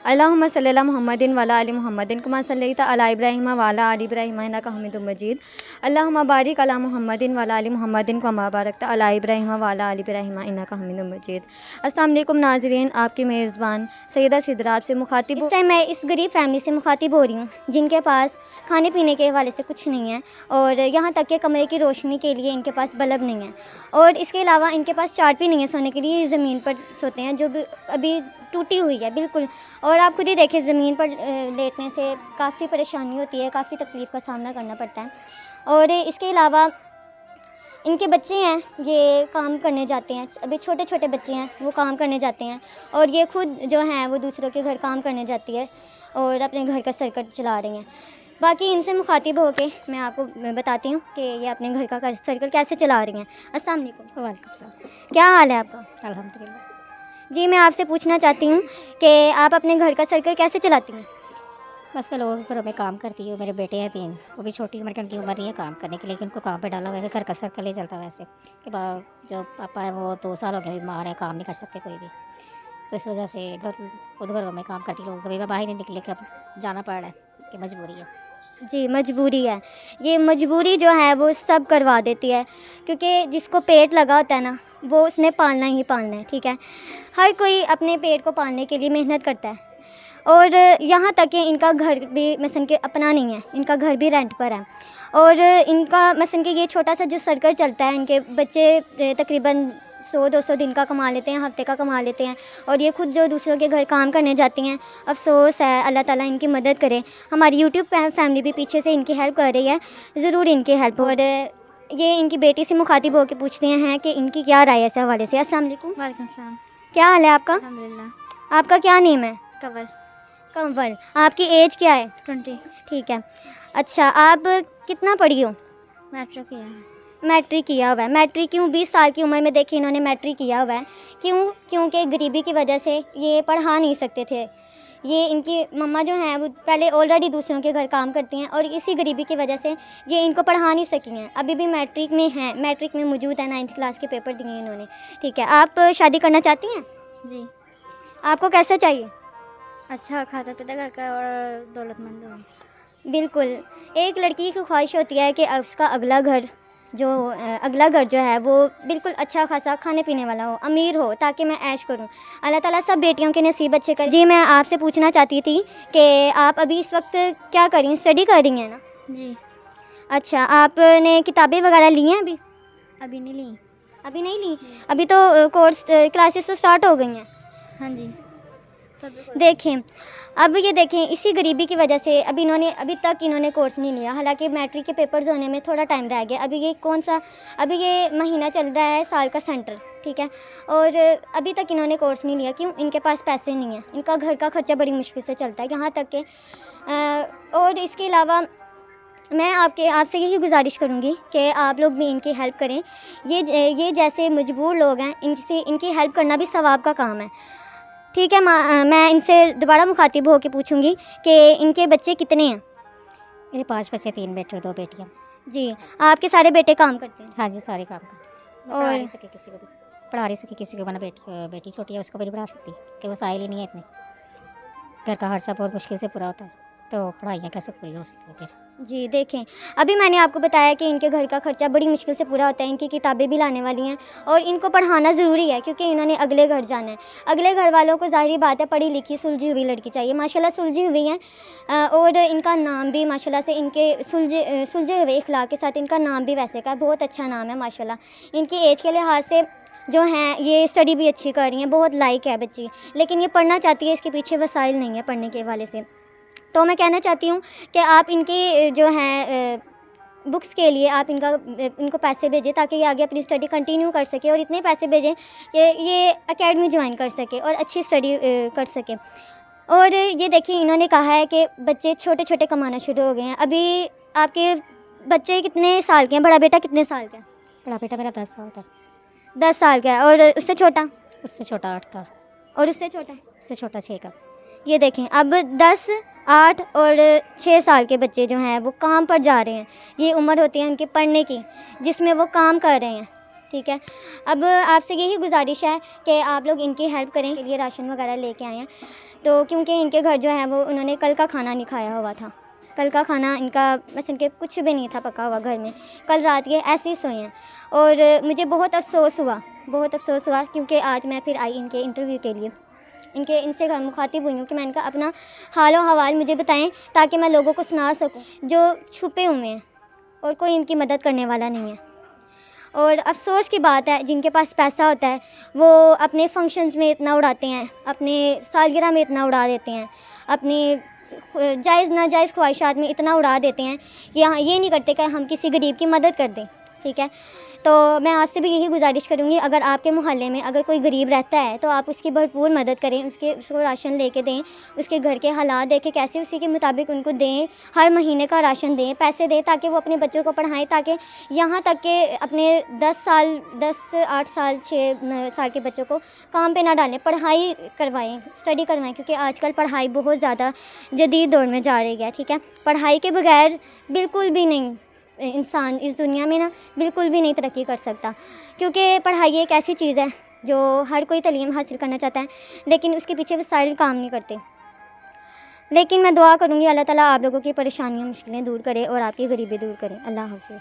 अल्लाहुम्मा सल्ली अला मुहम्मदिन व अला आलि मुहम्मदिन कमा सल्लैता अला इब्राहीम व अला आलि इब्राहीम इन्नका हमीदुम मजीद। अल्लाहुम्मा बारिक अला मुहम्मदिन व अला आलि मुहम्मदिन कमा बारकता अला इब्राहीम व अला आलि इब्राहीम इन्नका हमीदुम मजीद। अस्सलाम वालेकुम नाज़रीन, आपकी मेज़बान सैयदा सिद्रा आपसे मुखातिब। इस टाइम मैं इस गरीब फैमिली से मुखातिब हो रही हूँ जिनके पास खाने पीने के हवाले से कुछ नहीं है और यहाँ तक कि कमरे की रोशनी के लिए इनके पास बल्ब नहीं है और इसके अलावा इनके पास चाट भी नहीं है सोने के लिए, ज़मीन पर सोते हैं जो भी अभी टूटी हुई है बिल्कुल। और आप खुद ही देखें, ज़मीन पर लेटने से काफ़ी परेशानी होती है, काफ़ी तकलीफ़ का सामना करना पड़ता है। और इसके अलावा इनके बच्चे हैं, ये काम करने जाते हैं, अभी छोटे छोटे बच्चे हैं, वो काम करने जाते हैं और ये खुद जो हैं वो दूसरों के घर काम करने जाती है और अपने घर का सर्कल चला रही हैं। बाकी इनसे मुखातिब होके मैं आपको बताती हूँ कि ये अपने घर का सर्कल कैसे चला रही हैं। अस्सलाम वालेकुम। वालेकुम सलाम। क्या हाल है आपका? अल्हम्दुलिल्लाह। जी, मैं आपसे पूछना चाहती हूँ कि आप अपने घर का सर्कल कैसे चलाती हैं? बस मैं लोगों घरों में काम करती हूँ, मेरे बेटे हैं 3, वो भी छोटी उम्र के, उनकी उम्र नहीं है काम करने की, लेकिन उनको काम पे डाला हुआ है। घर का सर्कल ही चलता है वैसे कि जो पापा है वो 2 साल हो गए बीमार है, काम नहीं कर सकते कोई भी, तो इस वजह से खुद घरों में काम करती हूँ। कभी मैं बाहर नहीं निकले कि अब जाना पड़ रहा है कि मजबूरी है। जी, मजबूरी है। ये मजबूरी जो है वो सब करवा देती है, क्योंकि जिसको पेट लगा होता है ना, वो उसने पालना ही पालना है, ठीक है। हर कोई अपने पेट को पालने के लिए मेहनत करता है और यहाँ तक कि इनका घर भी मसलन के अपना नहीं है, इनका घर भी रेंट पर है और इनका मसलन के ये छोटा सा जो सर्कल चलता है, इनके बच्चे तकरीबन 100-200 दिन का कमा लेते हैं, हफ्ते का कमा लेते हैं और ये खुद जो दूसरों के घर काम करने जाती हैं। अफसोस है, अल्लाह ताला इनकी मदद करे। हमारी यूट्यूब फैमिली भी पीछे से इनकी हेल्प कर रही है, ज़रूर इनकी हेल्प। और ये इनकी बेटी से मुखातिब होकर पूछते हैं कि इनकी क्या राय है इस हवाले से। अस्सलाम वालेकुम। वालेकुम सलाम। क्या हाल है आपका? अल्हम्दुलिल्लाह। आपका क्या नेम है? कवर कंवल। आपकी एज क्या है? 20 ठीक है। अच्छा, आप कितना पढ़ी हो? मैट्रिक किया है। मैट्रिक किया हुआ है। मैट्रिक क्यों? 20 साल की उम्र में देखिए इन्होंने मैट्रिक किया हुआ है। क्यों? क्योंकि गरीबी की वजह से ये पढ़ा नहीं सकते थे। ये इनकी मम्मा जो हैं वो पहले ऑलरेडी दूसरों के घर काम करती हैं और इसी गरीबी की वजह से ये इनको पढ़ा नहीं सकी हैं। अभी भी मैट्रिक में हैं, मैट्रिक में मौजूद है, 9th क्लास के पेपर दिए हैं इन्होंने, ठीक है। आप शादी करना चाहती हैं? जी। आपको कैसा चाहिए? अच्छा खाता पीता लड़का और दौलतमंद हो। बिल्कुल, एक लड़की की ख्वाहिश होती है कि उसका अगला घर जो है वो बिल्कुल अच्छा खासा खाने पीने वाला हो, अमीर हो, ताकि मैं ऐश करूं। अल्लाह ताला सब बेटियों के नसीब अच्छे कर। जी, मैं आपसे पूछना चाहती थी कि आप अभी इस वक्त क्या कर रही हैं? स्टडी कर रही हैं ना? जी। अच्छा, आपने किताबें वगैरह ली हैं अभी? अभी नहीं ली। अभी नहीं ली? अभी तो कोर्स क्लासेस तो स्टार्ट हो गई हैं। हाँ जी। देखें, अब ये देखें, इसी गरीबी की वजह से अभी तक इन्होंने कोर्स नहीं लिया। हालांकि मैट्रिक के पेपर्स होने में थोड़ा टाइम रह गया। अभी ये महीना चल रहा है साल का सेंटर, ठीक है, और अभी तक इन्होंने कोर्स नहीं लिया। क्यों? इनके पास पैसे नहीं हैं, इनका घर का खर्चा बड़ी मुश्किल से चलता है, यहाँ तक कि और इसके अलावा मैं आपसे यही गुजारिश करूँगी कि आप लोग भी इनकी हेल्प करें। ये जैसे मजबूर लोग हैं, इनकी हेल्प करना भी सवाब का काम है, ठीक है। मैं इनसे दोबारा मुखातिब होकर पूछूंगी कि इनके बच्चे कितने हैं? मेरे 5 बच्चे, 3 बेटे और 2 बेटियाँ। जी, आपके सारे बेटे काम करते हैं? हाँ जी, सारे काम करते हैं। और पढ़ा नहीं सके किसी को भी, पढ़ा नहीं सकी किसी को, वरना बेटी छोटी है, उसको भी नहीं पढ़ा सकती कि वो साहिल ही नहीं है इतने। घर का खर्चा बहुत मुश्किल से पूरा होता है, तो पढ़ाइयाँ कैसे पूरी हो सकती है फिर? जी, देखें, अभी मैंने आपको बताया कि इनके घर का खर्चा बड़ी मुश्किल से पूरा होता है, इनकी किताबें भी लाने वाली हैं और इनको पढ़ाना ज़रूरी है क्योंकि इन्होंने अगले घर जाना है। अगले घर वालों को ज़ाहिर बात है पढ़ी लिखी सुलझी हुई लड़की चाहिए। माशाल्लाह सुलझी हुई हैं और इनका नाम भी माशाल्लाह से इनके सुलझे हुए इखलाक के साथ इनका नाम भी वैसे का बहुत अच्छा नाम है माशाल्लाह। इनकी एज के लिहाज से जो हैं ये स्टडी भी अच्छी कर रही हैं, बहुत लायक है बच्ची, लेकिन ये पढ़ना चाहती है, इसके पीछे वसाइल नहीं है पढ़ने के हवाले से। तो मैं कहना चाहती हूँ कि आप इनकी जो हैं बुक्स के लिए आप इनको पैसे भेजें ताकि ये आगे अपनी स्टडी कंटिन्यू कर सके और इतने पैसे भेजें कि ये एकेडमी ज्वाइन कर सके और अच्छी स्टडी कर सके। और ये देखिए, इन्होंने कहा है कि बच्चे छोटे छोटे कमाना शुरू हो गए हैं। अभी आपके बच्चे कितने साल के हैं? बड़ा बेटा कितने साल का है? बड़ा बेटा मेरा 10 साल का। 10 साल का है। और उससे छोटा? उससे छोटा 8 का। और उससे छोटा? उससे छोटा 6 का। ये देखें, अब 10, 8 और 6 साल के बच्चे जो हैं वो काम पर जा रहे हैं। ये उम्र होती है उनकी पढ़ने की जिसमें वो काम कर रहे हैं, ठीक है। अब आपसे यही गुजारिश है कि आप लोग इनकी हेल्प करें के लिए राशन वगैरह लेके आए हैं तो क्योंकि इनके घर जो है वो उन्होंने कल का खाना नहीं खाया हुआ था, कल का खाना इनका बस इनके कुछ भी नहीं था पका हुआ घर में, कल रात ये ऐसे ही सोए हैं। और मुझे बहुत अफसोस हुआ क्योंकि आज मैं फिर आई इनके इंटरव्यू के लिए, इनसे मुखातिब हुई हूँ कि मैं इनका अपना हाल और हवाल मुझे बताएं ताकि मैं लोगों को सुना सकूं जो छुपे हुए हैं और कोई इनकी मदद करने वाला नहीं है। और अफसोस की बात है, जिनके पास पैसा होता है वो अपने फंक्शंस में इतना उड़ाते हैं, अपने सालगिरह में इतना उड़ा देते हैं, अपनी जायज़ नाजायज़ ख्वाहिशात में इतना उड़ा देते हैं कि यहाँ ये नहीं करते कि हम किसी गरीब की मदद कर दें। ठीक है, तो मैं आपसे भी यही गुजारिश करूँगी, अगर आपके मोहल्ले में अगर कोई गरीब रहता है तो आप उसकी भरपूर मदद करें, उसको राशन लेके दें, उसके घर के हालात देखें कैसे, उसी के मुताबिक उनको दें, हर महीने का राशन दें, पैसे दें ताकि वो अपने बच्चों को पढ़ाएं, ताकि यहाँ तक के अपने 10 8 साल 6 साल के बच्चों को काम पे ना डालें, पढ़ाई करवाएं, स्टडी करवाएं, क्योंकि आजकल पढ़ाई बहुत ज़्यादा जदीद दौर में जा रही है। ठीक है, पढ़ाई के बगैर बिल्कुल भी नहीं इंसान इस दुनिया में ना बिल्कुल भी नहीं तरक्की कर सकता, क्योंकि पढ़ाई एक ऐसी चीज़ है जो हर कोई तालीम हासिल करना चाहता है लेकिन उसके पीछे वसाइल काम नहीं करते। लेकिन मैं दुआ करूँगी अल्लाह ताला आप लोगों की परेशानियाँ मुश्किलें दूर करे और आपकी गरीबी दूर करे। अल्लाह हाफ़िज़।